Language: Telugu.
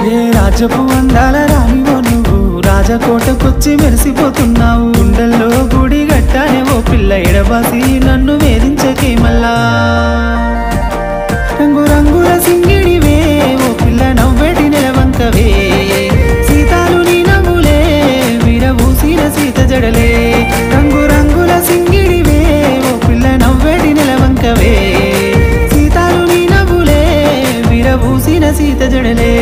రాజపు అందాల రానివో నువ్వు రాజకోటకొచ్చి మెరిసిపోతున్నావు. గుండెల్లో గుడి గట్టానే ఓ పిల్ల ఎడబాసి నన్ను వేధించకే మల్లా. రంగు రంగుల సింగిడివే ఓ పిల్ల నవ్వేటి నెలవంకవే. సీతాలు నీ నవ్వులే విరబూసిన సీత జడలే. రంగు రంగుల సింగిడివే ఓ పిల్ల నవ్వేటి నెలవంకవే. సీతాలు నీ నవ్వులే విరబూసిన సీత జడలే.